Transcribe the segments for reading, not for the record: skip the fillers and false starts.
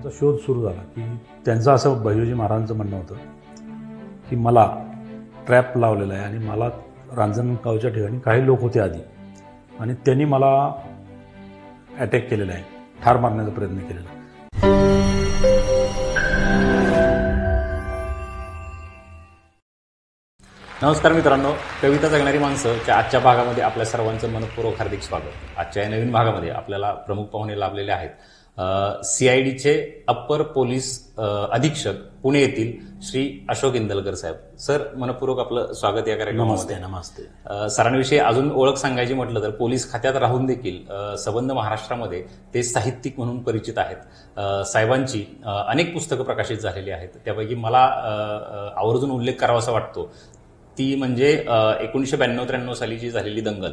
आमचा शोध सुरू झाला की त्यांचं असं भैयोजी महाराजांचं म्हणणं होतं की मला ट्रॅप लावलेला आहे आणि मला रांजणगावच्या ठिकाणी काही लोक होते आधी आणि त्यांनी मला अटॅक केलेला आहे, ठार मारण्याचा प्रयत्न केलेला आहे. नमस्कार मित्रांनो, कविता जगणारी माणसंच्या आजच्या भागामध्ये आपल्या सर्वांचं मनपूर्वक हार्दिक स्वागत. आजच्या या नवीन भागामध्ये आपल्याला प्रमुख पाहुणे लाभलेले आहेत. CIDचे अप्पर पोलीस अधीक्षक पुणे येथील श्री अशोक इंदलकर साहेब. सर, मनपूर्वक आपलं स्वागत या कार्यक्रमामध्ये. नमस्ते. सरांविषयी अजून ओळख सांगायची म्हटलं तर पोलीस खात्यात राहून देखील संबंध महाराष्ट्रामध्ये ते साहित्यिक म्हणून परिचित आहेत. साहेबांची अनेक पुस्तकं प्रकाशित झालेली आहेत. त्यापैकी मला आवर्जून उल्लेख करावासा वाटतो ती म्हणजे 1992-93 साली जी झालेली दंगल,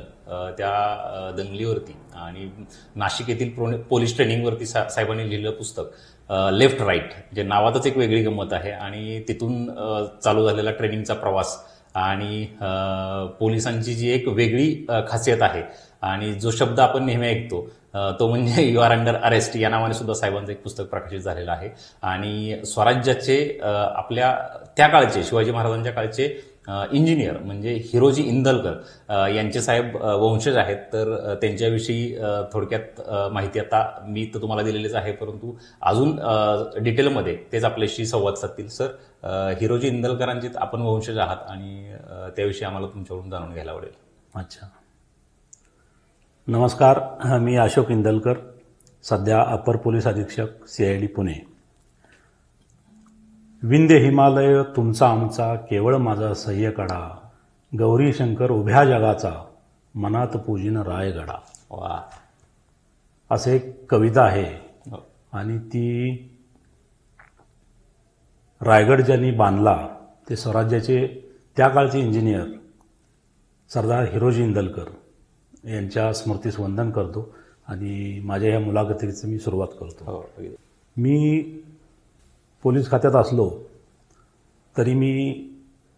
त्या दंगलीवरती आणि नाशिक येथील पोलीस ट्रेनिंगवरती साहेबांनी लिहिलेलं पुस्तक लेफ्ट राईट, जे नावातच एक वेगळी गंमत आहे. आणि तिथून चालू झालेला ट्रेनिंगचा प्रवास आणि पोलिसांची जी एक वेगळी खासियत आहे आणि जो शब्द आपण नेहमी ऐकतो तो म्हणजे यू आर अंडर अरेस्ट, या नावाने सुद्धा साहेबांचं एक पुस्तक प्रकाशित झालेलं आहे. आणि स्वराज्याचे आपल्या त्या काळचे शिवाजी महाराजांच्या काळचे इंजिनियर म्हणजे हिरोजी इंदलकर यांचे साहेब वंशज आहेत. तर त्यांच्याविषयी थोडक्यात माहिती आता मी तर तुम्हाला दिलेलीच आहे, परंतु अजून डिटेलमध्ये तेच आपल्याशी संवाद साधतील. सर, हिरोजी इंदलकरांचे आपण वंशज आहात आणि त्याविषयी आम्हाला तुमच्याकडून जाणून घ्यायला आवडेल. अच्छा, नमस्कार. मी अशोक इंदलकर, सध्या अप्पर पोलीस अधीक्षक CID पुणे. विंध्य हिमालय तुमचा आमचा, केवळ माझा सह्यकडा, गौरी शंकर उभ्या जगाचा, मनात पूजिन रायगडा. वा, असे एक कविता आहे. आणि ती रायगड ज्यांनी बांधला ते स्वराज्याचे त्या काळचे इंजिनियर सरदार हिरोजी इंदलकर यांच्या स्मृतीस वंदन करतो आणि माझ्या ह्या मुलाखतीची मी सुरुवात करतो. मी पोलीस खात्यात असलो तरी मी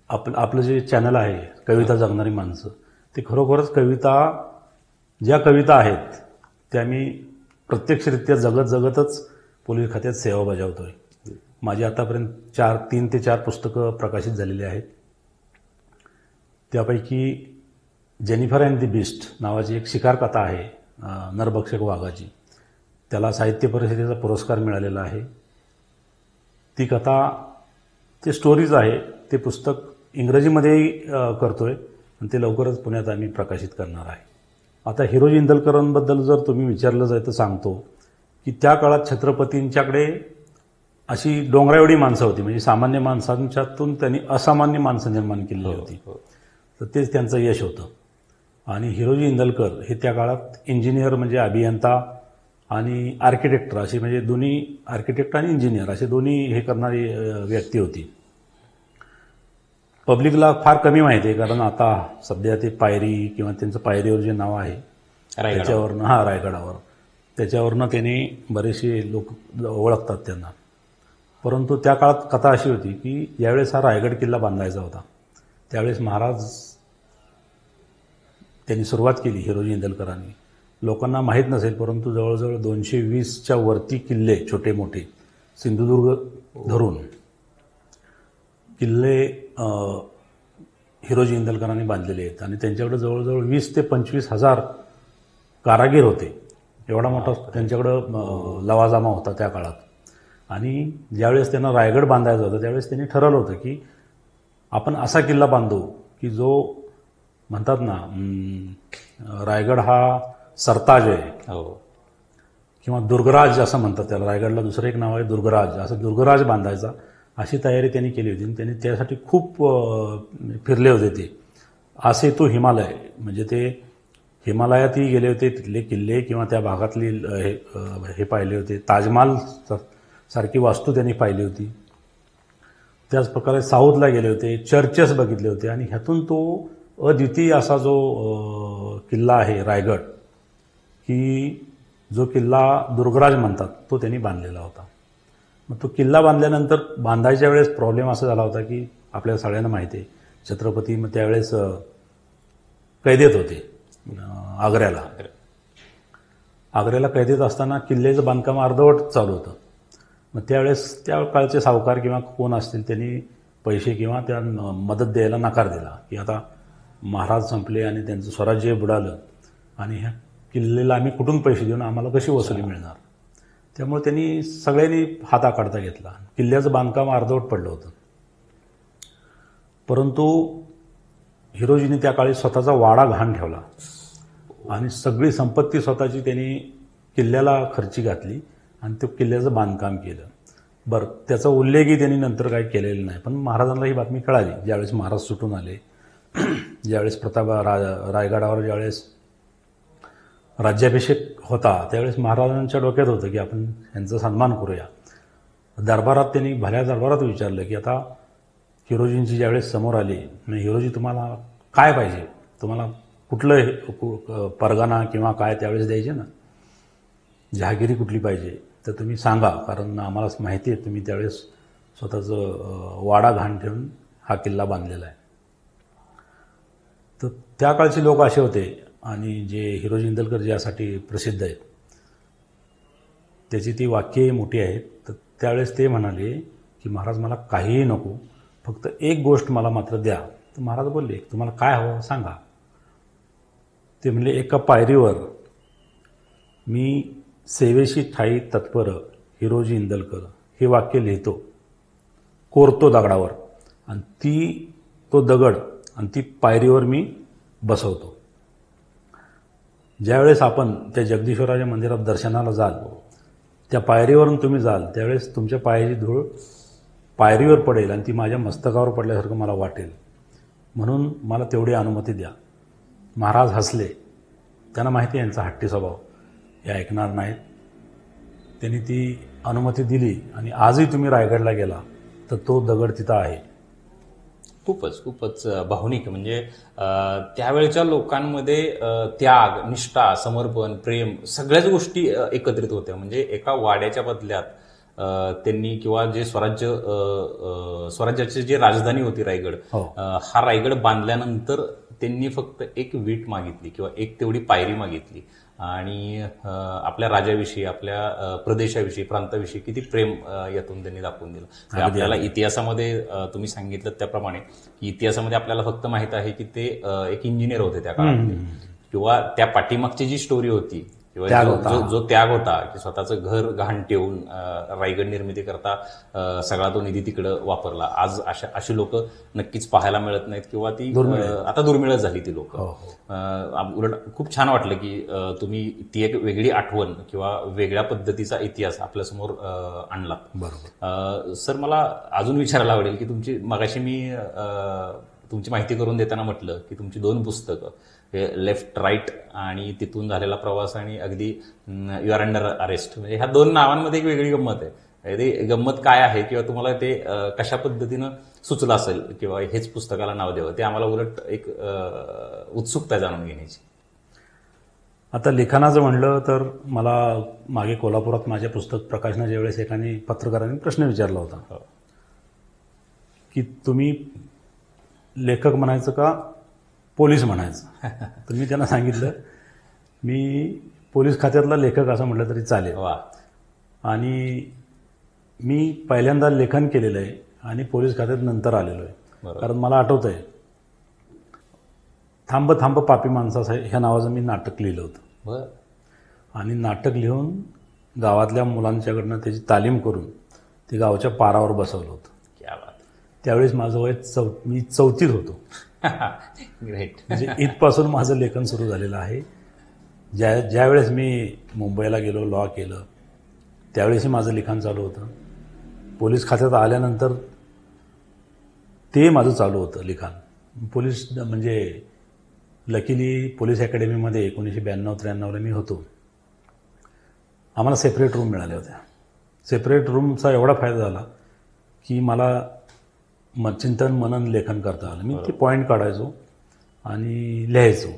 आपलं जे चॅनल आहे कविता जगणारी माणसं, ते खरोखरच ज्या कविता आहेत त्या मी प्रत्यक्षरित्या जगतच पोलीस खात्यात सेवा बजावतोय. माझी आतापर्यंत 3 ते 4 पुस्तकं प्रकाशित झालेली आहेत. त्यापैकी जेनिफर अँड दी बिस्ट नावाची एक शिकार कथा आहे नरभक्षक वाघाची, त्याला साहित्य परिषदेचा पुरस्कार मिळालेला आहे. ती कथा, ते स्टोरीज आहे, ते पुस्तक इंग्रजीमध्येही करतोय आणि ते लवकरच पुण्यात आम्ही प्रकाशित करणार आहे. आता हिरोजी इंदलकरांबद्दल जर तुम्ही विचारलं जाय तर सांगतो की त्या काळात छत्रपतींच्याकडे अशी डोंगराएवढी माणसं होती, म्हणजे सामान्य माणसांच्यातून त्यांनी असामान्य माणसं निर्माण केलेली होती. तर तेच त्यांचं यश होतं. आणि हिरोजी इंदलकर हे त्या काळात इंजिनियर म्हणजे अभियंता आणि आर्किटेक्टर असे, म्हणजे दोन्ही आर्किटेक्ट आणि इंजिनियर असे दोन्ही हे करणारी व्यक्ती होती. पब्लिकला फार कमी माहिती आहे, कारण आता सध्या ते पायरी किंवा त्यांचं पायरीवर जे नाव आहे त्याच्यावरनं, रायगडावर, त्याच्यावरनं त्याने बरेचसे लोक ओळखतात त्यांना. परंतु त्या काळात कथा अशी होती की यावेळेस हा रायगड किल्ला बांधायचा होता. त्यावेळेस महाराज त्यांनी सुरुवात केली हिरोजी इंदलकरांनी. लोकांना माहीत नसेल परंतु जवळजवळ 220च्या वरती किल्ले, छोटे मोठे, सिंधुदुर्ग धरून किल्ले हिरोजी इंदलकरांनी बांधलेले आहेत. आणि त्यांच्याकडे जवळजवळ 20 ते 25 हजार कारागीर होते. एवढा मोठा त्यांच्याकडं लवाजमा होता त्या काळात. आणि ज्यावेळेस त्यांना रायगड बांधायचा होता त्यावेळेस त्यांनी ठरवलं होतं की आपण असा किल्ला बांधू की जो म्हणतात ना, रायगड हा सरताज आहे किंवा दुर्गराज असं म्हणतात त्याला. रायगडला दुसरं एक नाव आहे दुर्गराज. असं दुर्गराज बांधायचा अशी तयारी त्यांनी केली होती. आणि त्यांनी त्यासाठी खूप फिरले होते. ते असे तो हिमालय, म्हणजे ते हिमालयातही गेले होते, तिथले किल्ले किंवा त्या भागातली हे पाहिले होते. ताजमहाल सारखी वास्तू त्यांनी पाहिली होती. त्याच प्रकारे साऊथला गेले होते, चर्चेस बघितले होते. आणि ह्यातून तो अद्वितीय असा जो किल्ला आहे रायगड, की जो किल्ला दुर्गराज म्हणतात, तो त्यांनी बांधलेला होता. मग तो किल्ला बांधल्यानंतर बांधायच्या वेळेस प्रॉब्लेम असा झाला होता की आपल्या सगळ्यांना माहिती आहे, छत्रपती मग त्यावेळेस कैदेत होते आग्र्याला कैदेत असताना किल्ल्याचं बांधकाम अर्धवट चालू होतं. मग त्यावेळेस त्या काळचे सावकार किंवा कोण असतील त्यांनी पैसे किंवा त्या मदत द्यायला नकार दिला की आता महाराज संपले आणि त्यांचं स्वराज्य बुडालं आणि ह्या किल्ल्याला आम्ही कुठून पैसे देऊन आम्हाला कशी वसुली मिळणार. त्यामुळे त्यांनी सगळ्यांनी हात आखडता घेतला. किल्ल्याचं बांधकाम अर्धवट पडलं होतं. परंतु हिरोजीने त्या काळी स्वतःचा वाडा गहाण ठेवला आणि सगळी संपत्ती स्वतःची त्यांनी किल्ल्याला खर्ची घातली आणि ते किल्ल्याचं बांधकाम केलं. बरं, त्याचा उल्लेखही त्यांनी नंतर काही केलेला नाही. पण महाराजांना ही बातमी कळाली ज्यावेळेस महाराज सुटून आले, ज्यावेळेस रायगडावर ज्यावेळेस राज्याभिषेक होता त्यावेळेस महाराजांच्या डोक्यात होतं की आपण यांचा सन्मान करूया. दरबारात त्यांनी भल्या दरबारात विचारलं की आता हिरोजींची ज्यावेळेस समोर आली, हिरोजी तुम्हाला काय पाहिजे, तुम्हाला कुठलं परगाना किंवा काय त्यावेळेस द्यायचे ना, जहागिरी कुठली पाहिजे तर तुम्ही सांगा, कारण आम्हाला माहिती आहे तुम्ही त्यावेळेस स्वतःचं वाडा घाण ठेवून हा किल्ला बांधलेला आहे. तर त्या काळचे लोक असे होते आणि जे हिरोजी इंदलकर ज्यासाठी प्रसिद्ध आहेत त्याची ती वाक्यही मोठी आहेत. तर त्यावेळेस ते म्हणाले की महाराज मला काहीही नको, फक्त एक गोष्ट मला मात्र द्या. तर महाराज बोलले तुम्हाला काय हवं सांगा. ते म्हणले एका पायरीवर मी सेवेशी ठाई तत्पर हिरोजी इंदलकर हे वाक्य लिहितो, कोरतो दगडावर आणि तो दगड आणि ती पायरीवर मी बसवतो. ज्यावेळेस आपण त्या जगदीश्वराच्या मंदिरात दर्शनाला जाल, त्या पायरीवरून तुम्ही जाल त्यावेळेस तुमच्या पायाची धूळ पायरीवर पडेल आणि ती माझ्या मस्तकावर पडल्यासारखं मला वाटेल, म्हणून मला तेवढी अनुमती द्या. महाराज हसले. त्यांना माहिती आहे यांचा हट्टी स्वभाव, हे ऐकणार नाहीत. त्यांनी ती अनुमती दिली आणि आजही तुम्ही रायगडला गेला तर तो दगड तिथं आहे. खूपच भावनिक. म्हणजे त्यावेळच्या लोकांमध्ये त्याग, निष्ठा, समर्पण, प्रेम सगळ्याच गोष्टी एकत्रित होत्या. म्हणजे एका वाड्याच्या बदल्यात त्यांनी किंवा जे स्वराज्याची जी राजधानी होती रायगड, हा रायगड बांधल्यानंतर त्यांनी फक्त एक वीट मागितली किंवा एक तेवढी पायरी मागितली आणि आपल्या राजाविषयी, आपल्या प्रदेशाविषयी, प्रांताविषयी किती प्रेम यातून त्यांनी दाखवून दिलं. आपल्याला इतिहासामध्ये तुम्ही सांगितलं त्याप्रमाणे की इतिहासामध्ये आपल्याला फक्त माहित आहे की ते एक इंजिनियर होते त्या काळामध्ये, किंवा त्या पाठीमागची जी स्टोरी होती किंवा जो त्याग होता की स्वतःचं घर गहाण ठेवून रायगड निर्मिती करता सगळा तो निधी तिकडं वापरला. आज अशी लोक नक्कीच पाहायला मिळत नाहीत किंवा ती आता दुर्मिळच झाली ती लोक. उलट खूप छान वाटलं की तुम्ही ती एक वेगळी आठवण किंवा वेगळ्या पद्धतीचा इतिहास आपल्यासमोर आणला. बरोबर. सर, मला अजून विचारायला आवडेल की मगाशी मी तुमची माहिती करून देताना म्हटलं की तुमची 2 पुस्तकं, लेफ्ट राईट आणि तिथून झालेला प्रवास आणि अगदी यू आर अंडर अरेस्ट, म्हणजे ह्या 2 नावांमध्ये एक वेगळी गंमत आहे. ते गंमत काय आहे किंवा तुम्हाला ते कशा पद्धतीनं सुचलं असेल किंवा हेच पुस्तकाला नाव द्यावं, ते आम्हाला उलट एक उत्सुकता जाणून घेण्याची. आता लिखाणाचं म्हणलं तर मला मागे कोल्हापुरात माझ्या पुस्तक प्रकाशनाच्या वेळेस एकाने पत्रकारांनी प्रश्न विचारला होता की तुम्ही लेखक म्हणायचं का पोलीस म्हणायचं. तर मी त्यांना सांगितलं मी पोलीस खात्यातला लेखक असं म्हटलं तरी चालेल. आणि मी पहिल्यांदा लेखन केलेलं आहे आणि पोलीस खात्यात नंतर आलेलो आहे. कारण मला आठवत आहे थांब थांब पापी माणसा ह्या नावाचं मी नाटक लिहिलं होतं. आणि नाटक लिहून गावातल्या मुलांच्याकडनं त्याची तालीम करून ते गावच्या पारावर बसवलं होतं. त्यावेळेस माझं वय मी 4थीत होतो. म्हणजे इथपासून माझं लेखन सुरू झालेलं आहे. ज्यावेळेस मी मुंबईला गेलो, लॉ केलं, त्यावेळेसही माझं लिखाण चालू होतं. पोलीस खात्यात आल्यानंतर ते माझं चालू होतं लिखाण. पोलीस म्हणजे लकीली पोलीस अकॅडमीमध्ये 1992-93ला मी होतो. आम्हाला सेपरेट रूम मिळाल्या होत्या. सेपरेट रूमचा एवढा फायदा झाला की मला चिंतन मनन लेखन करता आलं. मी ते पॉईंट काढायचो आणि लिहायचो.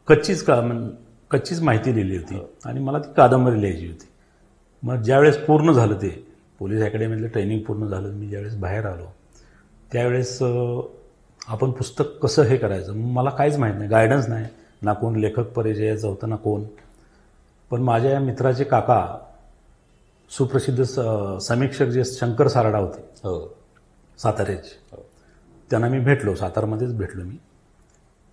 कच्चीच माहिती लिहिली होती आणि मला ती कादंबरी लिहायची होती. मग ज्यावेळेस पूर्ण झालं ते पोलीस अकॅडमीतलं ट्रेनिंग पूर्ण झालं, मी ज्यावेळेस बाहेर आलो त्यावेळेस आपण पुस्तक कसं हे करायचं मला काहीच माहीत नाही, गायडन्स नाही, ना कोण लेखक परिचयाचं होतं ना कोण. पण माझ्या मित्राचे काका सुप्रसिद्ध समीक्षक जे शंकर सारडा होते हो साताऱ्याचे, हो त्यांना मी भेटलो, सातारमध्येच भेटलो मी.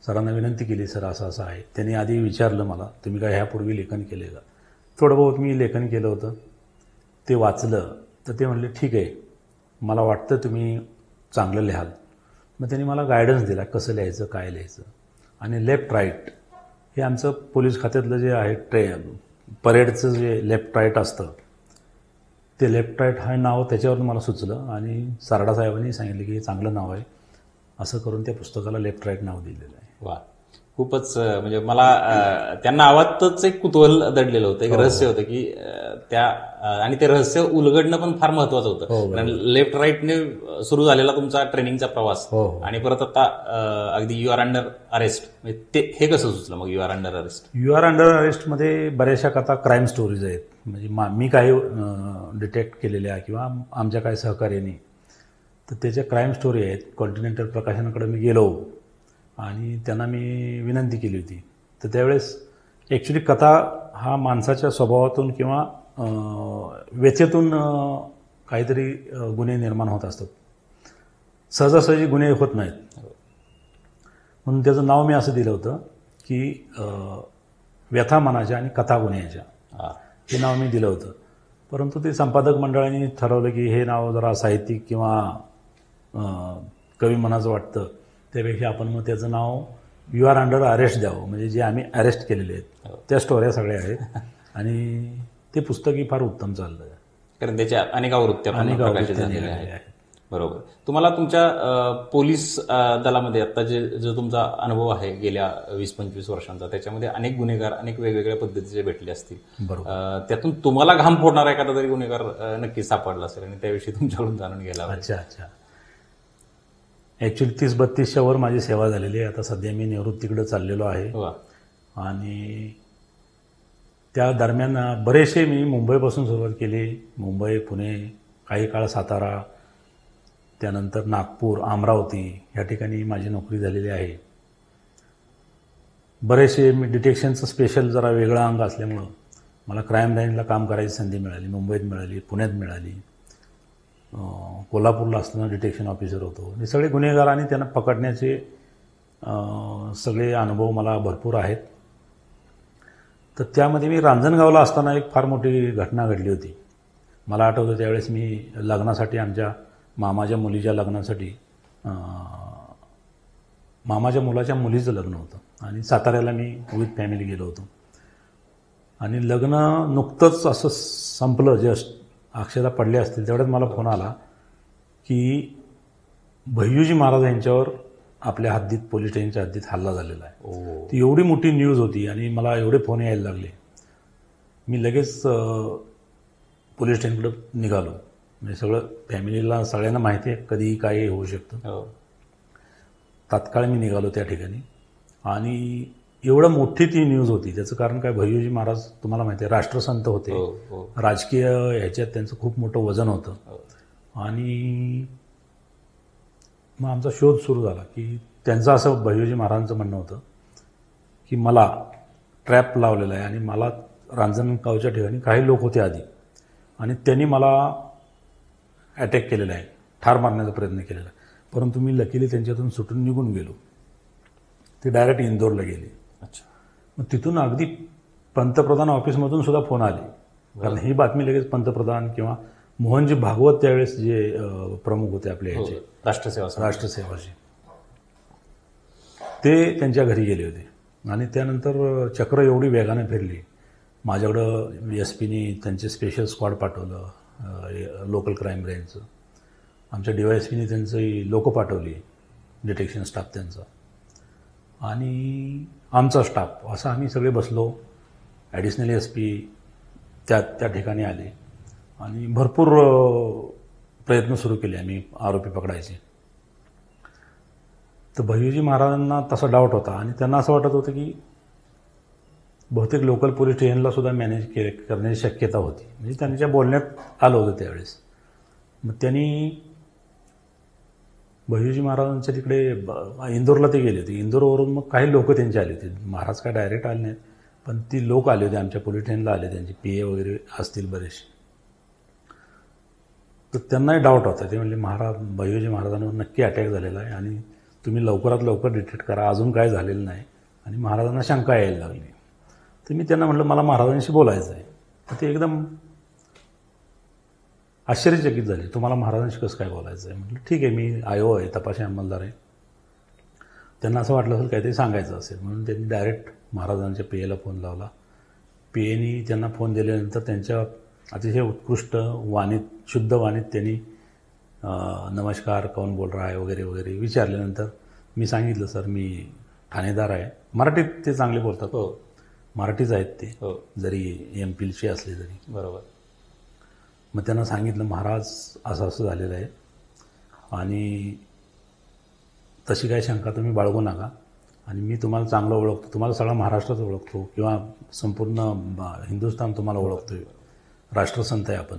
सरांना विनंती केली, सर असं असं आहे. त्यांनी आधी विचारलं मला, तुम्ही काय ह्यापूर्वी लेखन केले का? थोडं बहुत मी लेखन केलं होतं, ते वाचलं. तर ते म्हणले ठीक आहे, मला वाटतं तुम्ही चांगलं लिहाल. मग त्यांनी मला गायडन्स दिला कसं लिहायचं, काय लिहायचं. आणि लेफ्ट राईट हे आमचं पोलीस खात्यातलं जे आहे परेडचं जे लेफ्ट राईट असतं, ते लेफ्ट राईट हा नाव त्याच्यावरून मला सुचलं आणि सारडा साहेबांनी सांगितलं की हे चांगलं नाव आहे. असं करून त्या पुस्तकाला लेफ्ट राईट नाव दिलेलं आहे. वा, खूपच म्हणजे मला त्यांना आवाजच एक कुतूहल दडलेलं होतं, एक रहस्य होतं की आणि ते रहस्य उलगडणं पण फार महत्वाचं होतं. कारण लेफ्ट राईटने सुरू झालेला तुमचा ट्रेनिंगचा प्रवास आणि परत आता अगदी यू आर अंडर अरेस्ट, हे कसं सुचलं मग you are under arrest? You are under अरेस्टमध्ये बऱ्याचशा कथा क्राईम स्टोरीज आहेत. म्हणजे मी काही डिटेक्ट केलेल्या किंवा आमच्या काही सहकार्याने, तर त्याच्या क्राईम स्टोरी आहेत. कॉन्टिनेंटल प्रकाशनाकडे मी गेलो आणि त्यांना मी विनंती केली होती. तर त्यावेळेस ॲक्च्युली कथा हा माणसाच्या स्वभावातून किंवा व्यथेतून काहीतरी गुन्हे निर्माण होत असतात. सहजासहजी गुन्हे होत नाहीत. म्हणून त्याचं नाव मी असं दिलं होतं की व्यथा मनाच्या आणि कथा गुन्ह्याच्या, हे नाव मी दिलं होतं. परंतु ते संपादक मंडळाने ठरवलं की हे नाव जरा साहित्यिक किंवा कवी मनाचं वाटतं, त्यापेक्षा आपण मग त्याचं नाव यू आर अंडर अरेस्ट द्यावं. म्हणजे जे आम्ही अरेस्ट केलेले आहेत त्या स्टोऱ्या सगळ्या आहेत. आणि ते पुस्तकही फार उत्तम चाललं आहे, कारण त्याच्या अनेक आवृत्त्या प्रकाशित झालेल्या आहेत. बरोबर. तुम्हाला तुमच्या पोलीस दलामध्ये आता जो तुमचा अनुभव आहे गेल्या 20-25 वर्षांचा, त्याच्यामध्ये अनेक गुन्हेगार अनेक वेगवेगळ्या पद्धतीचे भेटले असतील. बरोबर. त्यातून तुम्हाला घाम फोडणारा एखादा तरी गुन्हेगार नक्कीच सापडला असेल आणि त्याविषयी तुमच्याकडून जाणून घ्यायला हवं. अच्छा. ॲक्च्युली 30-32च्या वर माझी सेवा झालेली आहे. आता सध्या मी निवृत्तीकडे चाललेलो आहे. वा. आणि त्या दरम्यान बरेचसे मी मुंबईपासून सुरुवात केली. मुंबई, पुणे, काही काळ सातारा, त्यानंतर नागपूर, अमरावती या ठिकाणी माझी नोकरी झालेली आहे. बरेचसे मी डिटेक्शनचं स्पेशल जरा वेगळा अंग असल्यामुळं मला क्राईम ब्रँचला काम करायची संधी मिळाली. मुंबईत मिळाली, पुण्यात मिळाली, कोल्हापूरला असताना डिटेक्शन ऑफिसर होतो. हे सगळे गुन्हेगार आणि त्यांना पकडण्याचे सगळे अनुभव मला भरपूर आहेत. तर त्यामध्ये मी रांजणगावला असताना एक फार मोठी घटना घडली होती. मला आठवतं त्यावेळेस मी लग्नासाठी, आमच्या मामाच्या मुलीच्या लग्नासाठी, मामाच्या मुलाच्या मुलीचं लग्न होतं आणि साताऱ्याला मी विथ फॅमिली गेलो होतो. आणि लग्न नुकतंच असं संपलं, जस्ट अक्षता पडले असतील तेवढ्यात मला फोन आला की भय्यूजी महाराज यांच्यावर आपल्या हद्दीत, पोलीस स्टेशनच्या हद्दीत हल्ला झालेला आहे. ती एवढी मोठी न्यूज होती आणि मला एवढे फोन यायला लागले. मी लगेच पोलीस स्टेशनकडे निघालो. म्हणजे सगळं फॅमिलीला, सगळ्यांना माहिती आहे कधीही काही होऊ शकतं. तात्काळ मी निघालो त्या ठिकाणी. आणि एवढं मोठी ती न्यूज होती. त्याचं कारण काय, भय्यूजी महाराज तुम्हाला माहिती आहे राष्ट्रसंत होते. राजकीय ह्याच्यात त्यांचं खूप मोठं वजन होतं. आणि मग आमचा शोध सुरू झाला की त्यांचं असं, भय्यूजी महाराजांचं म्हणणं होतं की मला ट्रॅप लावलेला आहे आणि मला रांजणगावच्या ठिकाणी काही लोक होते आधी आणि त्यांनी मला अटॅक केलेला आहे, ठार मारण्याचा प्रयत्न केलेला आहे. परंतु मी लकीली त्यांच्यातून सुटून निघून गेलो. ते डायरेक्ट इंदोरला गेले. अच्छा. मग तिथून अगदी पंतप्रधान ऑफिसमधून सुद्धा फोन आले. कारण ही बातमी लगेच पंतप्रधान किंवा मोहनजी भागवत त्यावेळेस जे प्रमुख होते आपले ह्याचे राष्ट्रसेवाचे, ते त्यांच्या घरी गेले होते. आणि त्यानंतर चक्र एवढी वेगाने फिरली. माझ्याकडं SP-नी त्यांचे स्पेशल स्क्वॉड पाठवलं, लोकल क्राईम ब्रँचचं. आमच्या DYSP-नी त्यांची लोकं पाठवली, डिटेक्शन स्टाफ त्यांचा, आणि आमचा स्टाफ, असं आम्ही सगळे बसलो. ॲडिशनल SP त्या ठिकाणी आले आणि भरपूर प्रयत्न सुरू केले आम्ही आरोपी पकडायचे. तर भय्यूजी महाराजांना तसा डाऊट होता आणि त्यांना असं वाटत होतं की बहुतेक लोकल पोलीस स्टेशनला सुद्धा मॅनेज करण्याची शक्यता होती. म्हणजे त्यांच्या बोलण्यात आलं होतं त्यावेळेस. मग त्यांनी भय्यूजी महाराजांच्या तिकडे इंदोरला ते गेले होते. इंदोरवरून मग काही लोक त्यांचे आले होते. महाराज काय डायरेक्ट आले नाहीत, पण ती लोक आले होते आमच्या पोलीस स्टेशनला आले. त्यांचे PA वगैरे असतील बरेचसे. तर त्यांनाही डाऊट होता. ते म्हणले भैयूजी महाराजांवर नक्की अटॅक झालेला आहे आणि तुम्ही लवकरात लवकर डिटेक्ट करा, अजून काय झालेलं नाही. आणि महाराजांना शंका यायला लागली. तर मी त्यांना म्हटलं मला महाराजांशी बोलायचं आहे. तर ते एकदम आश्चर्यचकित झाले. तुम्हाला महाराजांशी कसं काय बोलायचं आहे? म्हटलं ठीक आहे, मी आयो आहे, तपासी अंमलदार आहे. त्यांना असं वाटलं असेल काहीतरी सांगायचं असेल म्हणून त्यांनी डायरेक्ट महाराजांच्या पीएला फोन लावला. पीएनी त्यांना फोन दिल्यानंतर त्यांच्या अतिशय उत्कृष्ट वाणीत, शुद्ध वाणीत त्यांनी नमस्कार, कौन बोल रहा है वगैरे वगैरे विचारल्यानंतर मी सांगितलं सर मी ठाणेदार आहे. मराठीत ते चांगले बोलतात. हो, मराठीच आहेत ते, हो, जरी एमपीलचे असले तरी. बरोबर. मग त्यांना सांगितलं महाराज असं असं झालेलं आहे आणि तशी काही शंका तुम्ही बाळगू नका आणि मी तुम्हाला चांगलं ओळखतो, तुम्हाला सगळा महाराष्ट्रात ओळखतो किंवा संपूर्ण हिंदुस्थान तुम्हाला ओळखतोय, राष्ट्रसंत आहे आपण,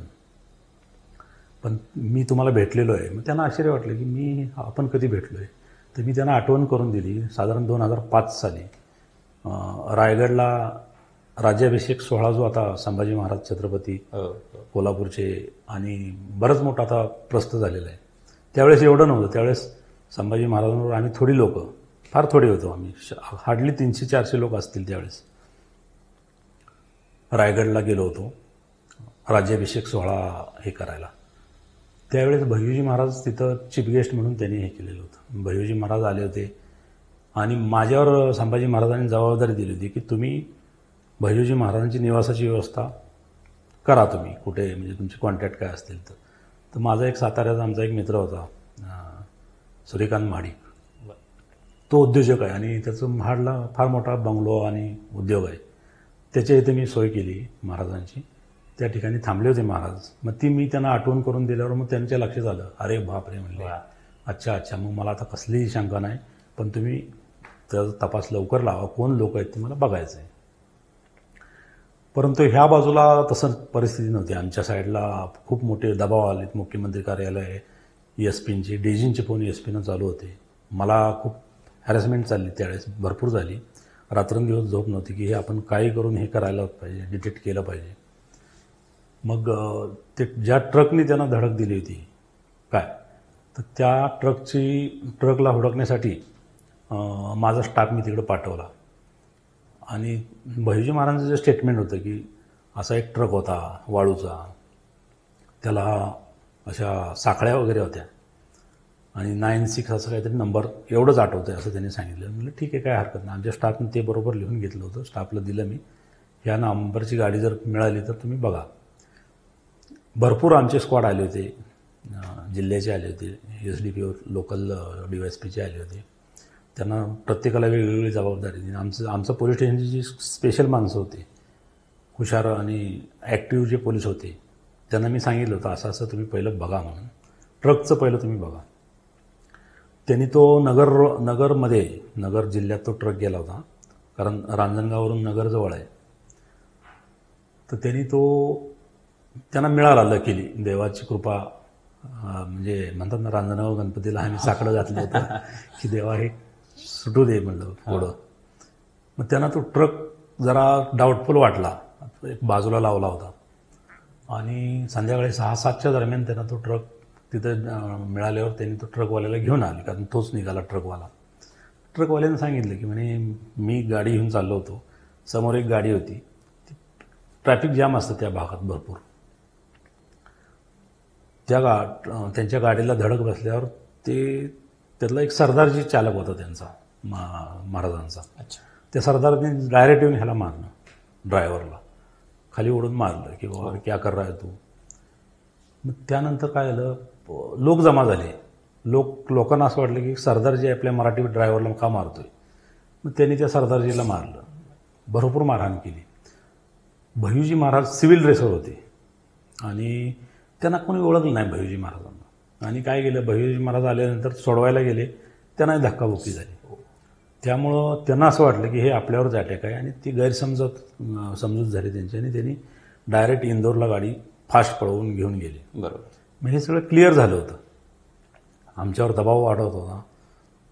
पण मी तुम्हाला भेटलेलो आहे. मग त्यांना आश्चर्य वाटलं की आपण कधी भेटलो आहे. तर मी त्यांना आठवण करून दिली. साधारण 2005 साली रायगडला राज्याभिषेक सोहळा जो आता संभाजी महाराज छत्रपती कोल्हापूरचे आणि बरंच मोठा आता प्रस्थ झालेला आहे. त्यावेळेस एवढं नव्हतं. त्यावेळेस संभाजी महाराजांवर आम्ही थोडी लोक, फार थोडी होतो आम्ही, हार्डली 300-400 लोक असतील. त्यावेळेस रायगडला गेलो होतो राज्याभिषेक सोहळा हे करायला. त्यावेळेस भैयूजी महाराज तिथं चीफ गेस्ट म्हणून त्यांनी हे केलेलं होतं. भैयूजी महाराज आले होते आणि माझ्यावर संभाजी महाराजांनी जबाबदारी दिली होती की तुम्ही भैयूजी महाराजांची निवासाची व्यवस्था करा, तुम्ही कुठे म्हणजे तुमचे कॉन्टॅक्ट काय असतील तर. तर माझा एक साताऱ्याचा आमचा एक मित्र होता सूर्यकांत महाडिक, तो उद्योजक आहे आणि त्याचं महाडला फार मोठा बंगलो आणि उद्योग आहे. त्याच्या इथे मी सोय केली महाराजांची. त्या ठिकाणी थांबले होते महाराज. मग मी त्यांना आठवण करून दिल्यावर मग त्यांच्या लक्षात आलं, अरे बापरे म्हणले, अच्छा, मग मला आता कसलीही शंका नाही, पण तुम्ही त्याचा तपास लवकर लावा, कोण लोक आहेत ते मला बघायचं आहे. परंतु ह्या बाजूला तसं परिस्थिती नव्हती. आमच्या साईडला खूप मोठे दबाव आले. मुख्यमंत्री कार्यालय, ESPचे, DGचे फोन ESPनं चालू होते. मला खूप हॅरेसमेंट चालली त्यावेळेस, भरपूर झाली. रात्रंदिवस झोप नव्हती की हे आपण काही करून हे करायला पाहिजे, डिटेक्ट केलं पाहिजे. मग ते ज्या ट्रकनी त्यांना धडक दिली होती काय, तर त्या ट्रकला हुडकण्यासाठी माझा स्टाफ मी तिकडे पाठवला आणि भैयूजी महाराजांचं जे स्टेटमेंट होतं की असा एक ट्रक होता वाळूचा, त्याला अशा साखळ्या वगैरे होत्या आणि 96 असं काहीतरी नंबर एवढंच आठवतं आहे असं त्यांनी सांगितलं. म्हटलं ठीक आहे, काय हरकत नाही. आमच्या स्टाफने ते बरोबर लिहून घेतलं होतं. स्टाफला दिलं मी, ह्या नंबरची गाडी जर मिळाली तर तुम्ही बघा. भरपूर आमचे स्क्वॉड आले होते, जिल्ह्याचे आले होते, SDPO लोकल DYSPचे आले होते. त्यांना प्रत्येकाला वेगवेगळी जबाबदारी दिली. आमचं पोलीस स्टेशनची जी स्पेशल माणसं होती, हुशार आणि ॲक्टिव्ह जे पोलीस होते, त्यांना मी सांगितलं होतं असं असं तुम्ही पहिलं बघा म्हणून, ट्रकचं पहिलं तुम्ही बघा. त्यांनी तो नगर जिल्ह्यात तो ट्रक गेला होता, कारण रांजणगाववरून नगर जवळ आहे. तर त्यांना मिळाला लकीली, देवाची कृपा. म्हणजे म्हणतात ना, रांजणगाव गणपतीला आम्ही साकडं घातलं होतं की देवा हे सुटू दे म्हणलं पुढं. मग त्यांना तो ट्रक जरा डाऊटफुल वाटला, एक बाजूला लावला होता आणि संध्याकाळी 6-7च्या दरम्यान त्यांना तो ट्रक तिथं मिळाल्यावर त्यांनी तो ट्रकवाल्याला घेऊन आले, कारण तोच निघाला ट्रकवाला. ट्रकवाल्यानं सांगितलं की म्हणे मी गाडी घेऊन चाललो होतो, समोर एक गाडी होती, ट्रॅफिक जाम असतं त्या भागात भरपूर. त्यांच्या गाडीला धडक बसल्यावर त्यातला एक सरदारजी चालक होता त्यांचा, महाराजांचा. अच्छा. त्या सरदारने डायरेक्ट येऊन ह्याला मारलं, ड्रायव्हरला खाली ओढून मारलं की बाबा क्या कर रहा है तू. मग त्यानंतर काय झालं, लोक जमा झाले. लोकांना असं वाटलं की सरदारजी आपल्या मराठी ड्रायव्हरला का मारतोय. मग त्यांनी त्या सरदारजीला मारलं, भरपूर मारहाण केली. भैयूजी महाराज सिव्हिल ड्रेसवर होते आणि त्यांना कोणी ओळखलं नाही भैयूजी महाराजांना. आणि काय केलं, भैयूजी महाराज आल्यानंतर सोडवायला गेले, त्यांना धक्काबुक्की झाली. त्यामुळं त्यांना असं वाटलं की हे आपल्यावरच अटॅक आहे आणि ती समजूत झाली त्यांची आणि त्यांनी डायरेक्ट इंदोरला गाडी फास्ट पळवून घेऊन गेले. बरोबर. मग हे सगळं क्लिअर झालं होतं. आमच्यावर दबाव वाढवत होता.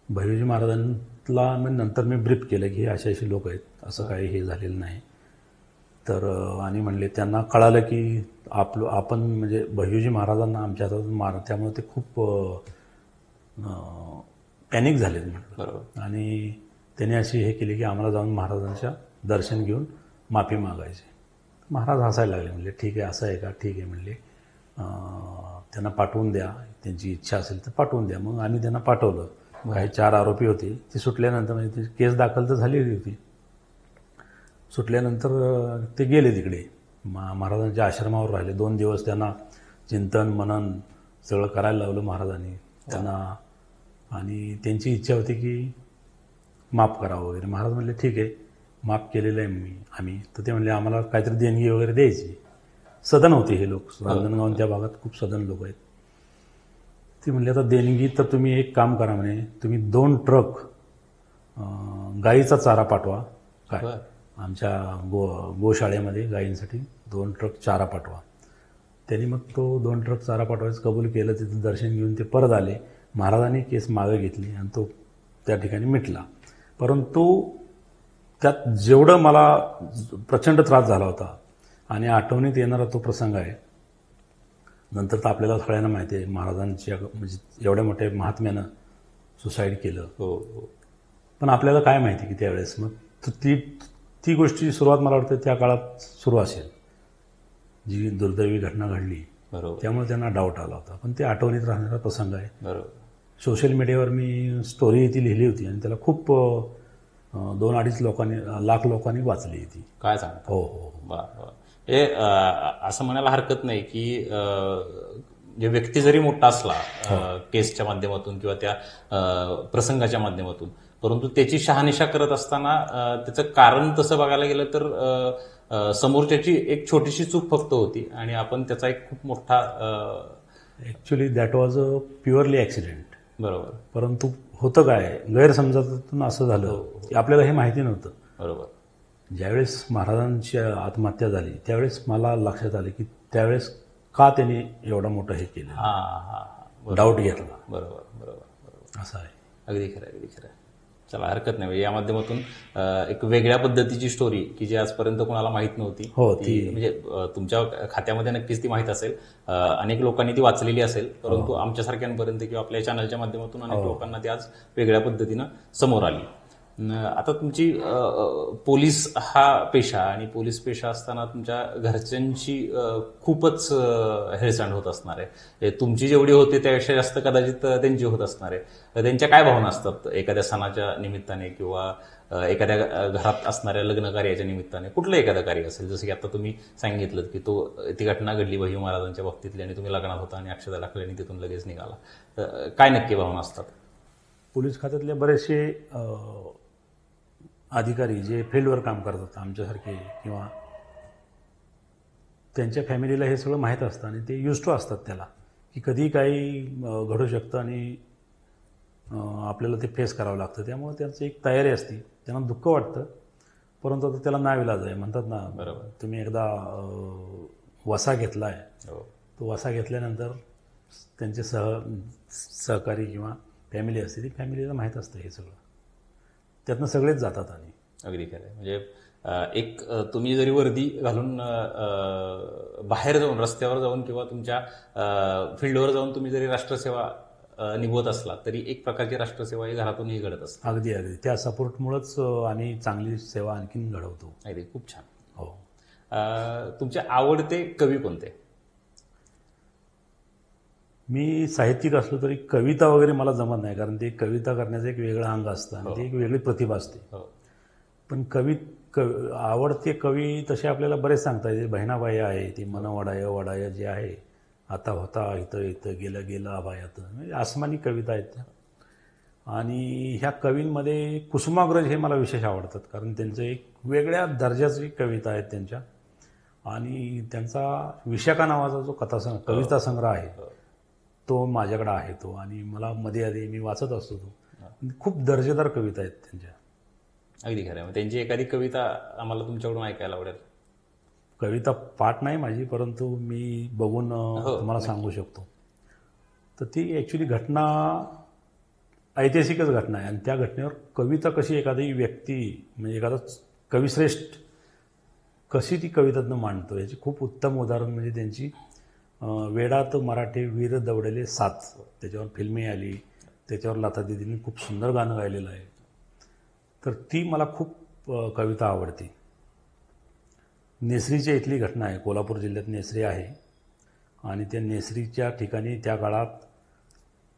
भैयूजी महाराजांना नंतर मी ब्रीफ केलं की हे अशी लोक आहेत, असं काही हे झालेलं नाही. तर आणि म्हणले त्यांना कळालं की आपण म्हणजे भैयूजी महाराजांना आमच्या हातात मार, त्यामुळे ते खूप पॅनिक झाले म्हटलं. बरोबर. आणि त्याने अशी हे केली की आम्हाला जाऊन महाराजांच्या दर्शन घेऊन माफी मागायची. महाराज हसायला लागले, म्हणले ठीक आहे, असं आहे का, ठीक आहे म्हणले, त्यांना पाठवून द्या, त्यांची इच्छा असेल तर पाठवून द्या. मग आम्ही त्यांना पाठवलं. काही 4 आरोपी होते, ते सुटल्यानंतर म्हणजे केस दाखल तर झालेली होती. सुटल्यानंतर ते गेले तिकडे महाराजांच्या आश्रमावर राहिले. 2 दिवस त्यांना चिंतन मनन सगळं करायला लावलं महाराजांनी त्यांना. आणि त्यांची इच्छा होती की माफ करावं वगैरे. महाराज म्हणले ठीक आहे, माफ केलेलं आहे आम्ही. तर ते म्हणले आम्हाला काहीतरी देणगी वगैरे द्यायची. सदन होते हे लोक, रांजणगाव त्या भागात खूप सदन लोक आहेत. ते म्हणले आता देणगी तर तुम्ही एक काम करा म्हणे, तुम्ही 2 ट्रक गाईचा चारा पाठवा. काय आमच्या गोशाळेमध्ये गायींसाठी 2 ट्रक चारा पाठवा. त्यांनी मग तो 2 ट्रक चारा पाठवायचं कबूल केलं. तिथं दर्शन घेऊन ते परत आले. महाराजांनी केस मागे घेतली आणि तो त्या ठिकाणी मिटला. परंतु त्यात जेवढं मला प्रचंड त्रास झाला होता आणि आठवणीत येणारा तो प्रसंग आहे. नंतर तर आपल्याला सगळ्यांना माहिती आहे महाराजांच्या म्हणजे एवढ्या मोठ्या महात्म्यानं सुसाईड केलं. पण आपल्याला काय माहिती की त्यावेळेस मग ती गोष्टीची सुरुवात मला वाटतं त्या काळात सुरू असेल, जी दुर्दैवी घटना घडली. बरोबर. त्यामुळे त्यांना डाऊट आला होता. पण ते आठवणीत राहणारा प्रसंग आहे. बरोबर. सोशल मीडियावर मी स्टोरी ती लिहिली होती आणि त्याला खूप 2-2.5 लाख लोकांनी वाचली ती. काय सांगता? हो हो. हे असं म्हणायला हरकत नाही की जे व्यक्ती जरी मोठा असला केसच्या माध्यमातून किंवा त्या प्रसंगाच्या माध्यमातून, परंतु त्याची शहानिशा करत असताना त्याचं कारण तसं बघायला गेलं तर समोरच्याची एक छोटीशी चूक फक्त होती आणि आपण त्याचा एक खूप मोठा actually that was a purely accident. बरोबर. परंतु होतं काय, गैरसमजातून असं झालं की आपल्याला हे माहिती नव्हतं. बरोबर. ज्यावेळेस महाराजांची आत्महत्या झाली त्यावेळेस मला लक्षात आलं की त्यावेळेस का त्यांनी एवढं मोठं हे केलं, डाऊट घेतला. बरोबर बरोबर बरोबर. असं आहे. अगदी खरं अगदी खरं. चला हरकत नाही. या माध्यमातून एक वेगळ्या पद्धतीची स्टोरी की जी आजपर्यंत कोणाला माहीत नव्हती, हो, ती म्हणजे तुमच्या खात्यामध्ये नक्कीच ती माहीत असेल, अनेक लोकांनी ती वाचलेली असेल, परंतु आमच्यासारख्यांपर्यंत किंवा आपल्या चॅनलच्या माध्यमातून अनेक लोकांना ती आज वेगळ्या पद्धतीनं समोर आली. आता तुमची पोलीस हा पेशा आणि पोलीस पेशा असताना तुमच्या घरच्यांची खूपच हेळसांड होत असणार आहे. तुमची जेवढी होते त्यापेक्षा जास्त कदाचित त्यांची होत असणार आहे. त्यांच्या काय भावना असतात एखाद्या सणाच्या निमित्ताने किंवा एखाद्या घरात असणाऱ्या लग्न कार्याच्या निमित्ताने, कुठलं एखादं कार्य असेल, जसं की आता तुम्ही सांगितलं की ती घटना घडली भैयू महाराजांच्या बाबतीतली आणि तुम्ही लग्नात होता आणि अक्षता टाकली आणि तिथून लगेच निघाला, तर काय नक्की भावना असतात? पोलीस खात्यातले बरेचसे अधिकारी जे फील्डवर काम करतात आमच्यासारखे किंवा त्यांच्या फॅमिलीला हे सगळं माहीत असतं आणि ते युज टू असतात त्याला, की कधी काही घडू शकतं आणि आपल्याला ते फेस करावं लागतं. त्यामुळे त्यांची एक तयारी असते. त्यांना दुःख वाटतं, परंतु आता त्याला नाईलाज आहे. म्हणतात ना, बरोबर, तुम्ही एकदा वसा घेतला आहे, हो, तो वसा घेतल्यानंतर त्यांचे सहकारी किंवा फॅमिली असते, ती फॅमिलीला माहीत असतं हे सगळं, त्यातनं सगळेच जातात. आणि अगदी खरं आहे. म्हणजे एक तुम्ही जरी वर्दी घालून बाहेर जाऊन रस्त्यावर जाऊन किंवा तुमच्या फील्डवर जाऊन तुम्ही जरी राष्ट्रसेवा निभवत असला तरी एक प्रकारची राष्ट्रसेवा ही घरातूनही घडत असते. अगदी अगदी त्या सपोर्टमुळंच आम्ही चांगली सेवा आणखीन घडवतो. अगदी खूप छान. हो. तुमचे आवडते कवी कोणते? मी साहित्यिक असलो तरी कविता वगैरे मला जमत नाही, कारण ते कविता करण्याचं एक वेगळं अंग असतं आणि ती एक वेगळी प्रतिभा असते. पण आवडते कवी तसे आपल्याला बरेच सांगता येते. बहिणाबाई आहे, ती मन वडाय वडाय जे आहे, आता होता इथं इथं गेलं गेलं अभायात, म्हणजे आसमानी कविता आहेत त्या. आणि ह्या कवींमध्ये कुसुमाग्रज हे मला विशेष आवडतात, कारण त्यांचं एक वेगळ्या दर्जाची कविता आहेत त्यांच्या. आणि त्यांचा विशाखा नावाचा जो कविता संग्रह आहे तो माझ्याकडे आहे तो, आणि मला मध्ये आधी मी वाचत असतो तो. खूप दर्जेदार कविता आहेत त्यांच्या. अगदी खरं आहे. त्यांची एखादी कविता आम्हाला तुमच्याकडून ऐकायला आवडेल. कविता पाठ नाही माझी, परंतु मी बघून तुम्हाला सांगू शकतो. तर ती ॲक्च्युली घटना ऐतिहासिकच घटना आहे आणि त्या घटनेवर कविता कशी एखादी व्यक्ती म्हणजे एखादा कविश्रेष्ठ कशी ती कवितातनं मांडतो याची खूप उत्तम उदाहरण म्हणजे त्यांची वेडात मराठे वीर दवडले साथ, त्याच्यावर फिल्मही आली, त्याच्यावर लता दीदींनी खूप सुंदर गाणं गायलेलं आहे. तर ती मला खूप कविता आवडते. नेसरीच्या इथली घटना आहे. कोल्हापूर जिल्ह्यात नेसरी आहे आणि त्या नेसरीच्या ठिकाणी त्या काळात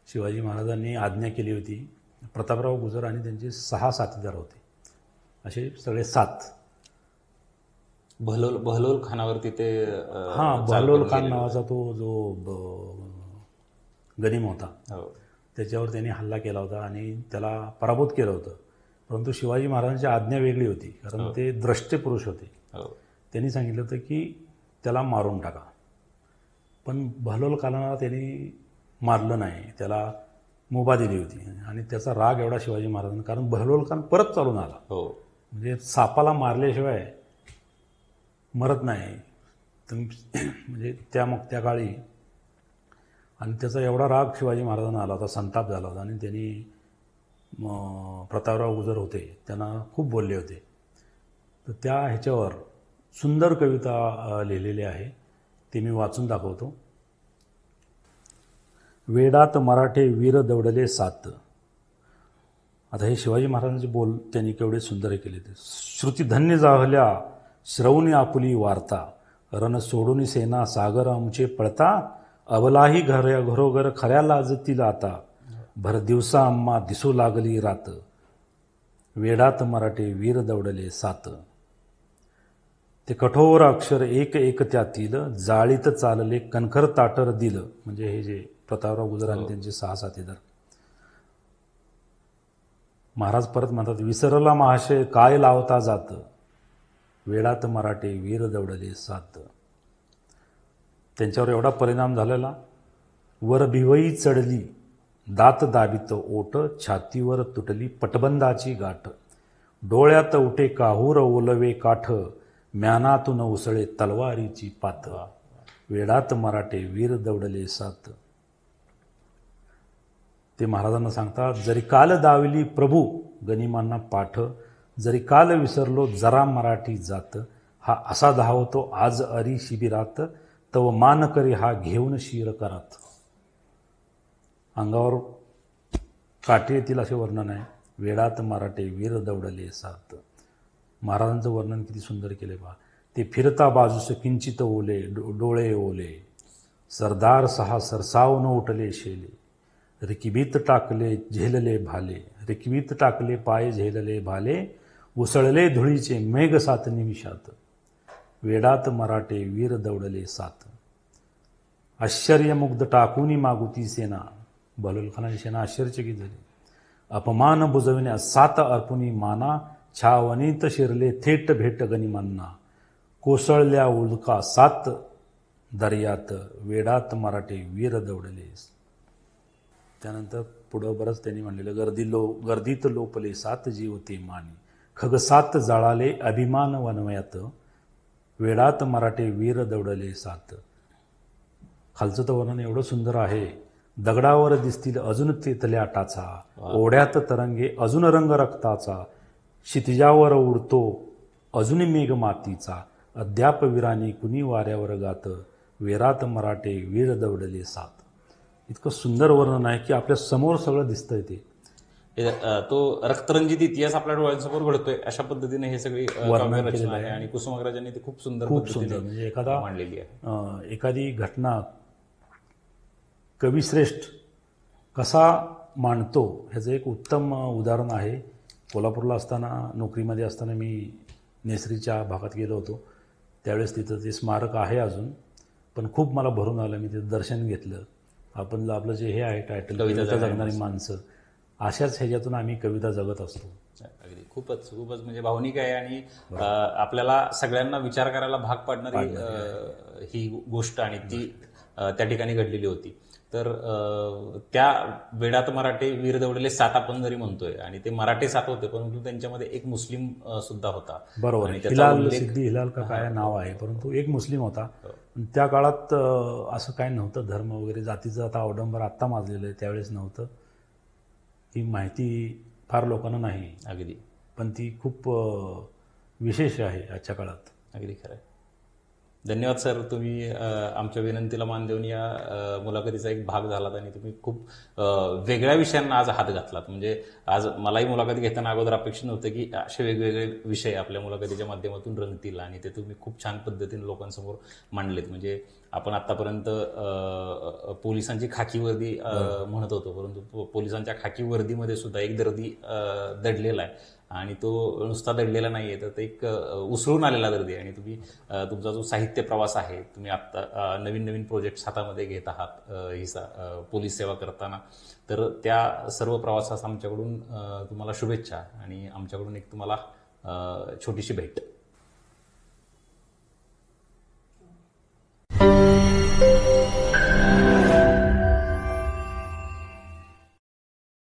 शिवाजी महाराजांनी आज्ञा केली होती. प्रतापराव गुजर आणि त्यांचे 6 साथीदार होते, असे सगळे 7. बहलोल खानावरती ते हां, बहलोल खान नावाचा तो जो गनिम होता, हो. त्याच्यावर त्यांनी हल्ला केला होता आणि त्याला पराभूत केलं होतं. परंतु शिवाजी महाराजांची आज्ञा वेगळी होती, कारण ते द्रष्टे पुरुष होते. हो. त्यांनी सांगितलं होतं की त्याला मारून टाका. पण बहलोल खानाला त्यांनी मारलं नाही, त्याला मुभा दिली होती आणि त्याचा राग एवढा शिवाजी महाराजांना, कारण बहलोल खान परत चालून आला. हो. म्हणजे सापाला मारल्याशिवाय मरत नाही. म्हणजे त्या काळी आणि त्याचा एवढा राग शिवाजी महाराजांना आला होता, संताप झाला होता आणि त्यांनी प्रतापराव गुजर होते त्यांना खूप बोलले होते. तर त्या ह्याच्यावर सुंदर कविता लिहिलेली आहे, ती मी वाचून दाखवतो. वेडात मराठे वीर दवडले साथ. आता हे शिवाजी महाराजांचे बोल त्यांनी केवढे सुंदर केले ते. श्रुती धन्य जाहल्या श्रवणी आपुली वार्ता, रण सोडून सेना सागर आमचे पळता, अबलाही घरोघर खऱ्या लाजतील आता, भर दिवसा आम्हा दिसू लागली रात, वेडात मराठे वीर दवडले साथ. ते कठोर अक्षर एक एक त्यातील, जाळीत चालले कणखर ताटर दिल. म्हणजे हे जे प्रतापराव गुजर आणि त्यांचे 6 साथीदार. महाराज परत म्हणतात, विसरला महाशय काय लावता जात, वेडात मराठे वीर दवडले साथ. त्यांच्यावर एवढा परिणाम झालेला, वर भिवई चढली दात दाबित ओट, छातीवर तुटली पटबंदाची गाठ, डोळ्यात उठे काहूर ओलवे काठ, म्यानातून उसळे तलवारीची पात, वेडात मराठे वीर दवडले साथ. ते महाराजांना सांगतात, जरी काल दाविली प्रभू गनिमांना पाठ, जरी काल विसरलो जरा मराठी जात, हा असा धावतो आज अरी शिबिरात, तव मान करी हा घेऊन शिर करात. अंगावर काठी येतील असे वर्णन आहे. वेडात मराठे वीर दवडले साथ. महाराजांचं वर्णन किती सुंदर केले पहा. ते फिरता बाजूस किंचित ओले डोळे ओले, सरदार 6 सरसावून उठले शेले, रिकिबीत टाकले झेलले भाले, रिकिबीत टाकले पाय झेलले भाले, उसळले धुळीचे मेघ 7 निमिषात, वेडात मराठे वीर दवडले साथ. आश्चर्यमुग्ध टाकूनी मागुती सेना, बहलोल खानाची सेना आश्चर्यचकित झाली. अपमान बुजविण्यास 7 अर्पुनी माना, छावणीत शिरले थेट भेट गनिमांना, कोसळल्या उल्का 7 दर्यात, वेडात मराठे वीर दवडले. त्यानंतर पुढं बरंच त्यांनी म्हणलेलं, गर्दीत लोपले 7 जीव ते मानी, खग 7 जाळाले अभिमान वनवयात, वेडात मराठे वीर दवडले साथ. खालचं तर वर्णन एवढं सुंदर आहे. दगडावर दिसतील अजून तेथल्या टाचा, ओढ्यात तरंगे अजून रंग रक्ताचा, क्षितिजावर उडतो अजून मेघ मातीचा, अद्याप वीरानी कुणी वाऱ्यावर गात, वेरात मराठे वीर दवडले साथ. इतकं सुंदर वर्णन आहे की आपल्या समोर सगळं दिसतंय ते. तो रक्तरंजित इतिहास आपल्या डोळ्यांसमोर घडतोय अशा पद्धतीने हे सगळी काव्य रचना आहे आणि कुसुमाग्रजांनी ती खूप सुंदर पद्धतीने म्हणजे मांडलेली आहे. एखादी घटना कविश्रेष्ठ कसा मांडतो ह्याचं एक उत्तम उदाहरण आहे. कोल्हापूरला असताना, नोकरीमध्ये असताना मी नेसरीच्या भागात गेलो होतो. त्यावेळेस तिथं ते स्मारक आहे अजून, पण खूप मला भरून आलं. मी तिथं दर्शन घेतलं. आपलं जे हे आहे टायटल, कविता जगणारी माणसं, अशाच ह्याच्यातून आम्ही कविता जगत असतो. अगदी खूपच म्हणजे भावनिक आहे आणि आपल्याला सगळ्यांना विचार करायला भाग पाडणारी ही गोष्ट आणि ती त्या ठिकाणी घडलेली होती. तर त्या वेडात मराठे वीर दवडले साथ आपण जरी म्हणतोय आणि ते मराठे 7 होते, परंतु त्यांच्यामध्ये एक मुस्लिम सुद्धा होता. बरोबर आहे. हिलाल, सिद्धी हिलाल का काय नाव आहे, परंतु एक मुस्लिम होता. त्या काळात असं काय नव्हतं, धर्म वगैरे जातीचं आता अवडंबर आत्ता माजलेलं आहे, त्यावेळेस नव्हतं. ही माहिती फार लोकांना नाही. अगदी. पण ती खूप विशेष आहे आजच्या काळात. अगदी खरं आहे. धन्यवाद सर, तुम्ही आमच्या विनंतीला मान देऊन या मुलाखतीचा एक भाग झालात आणि तुम्ही खूप वेगळ्या विषयांना आज हात घातलात. म्हणजे आज मलाही मुलाखती घेताना अगोदर अपेक्षित नव्हतं की असे वेगवेगळे विषय आपल्या मुलाखतीच्या माध्यमातून रंगतील आणि ते तुम्ही खूप छान पद्धतीने लोकांसमोर मांडलेत. म्हणजे आपण आतापर्यंत पोलिसांची खाकी वर्दी म्हणत होतो, परंतु पोलिसांच्या खाकी वर्दीमध्ये सुद्धा एक दर्दी दडलेला आहे आणि तो नुसता दडलेला नाहीये, तर ते एक उसळून आलेला दर्दी. आणि तुम्ही तुमचा जो साहित्य प्रवास आहे, तुम्ही आत्ता नवीन नवीन प्रोजेक्ट हातामध्ये घेत आहात ही पोलीस सेवा करताना, तर त्या सर्व प्रवासास आमच्याकडून तुम्हाला शुभेच्छा आणि आमच्याकडून एक तुम्हाला छोटीशी भेट.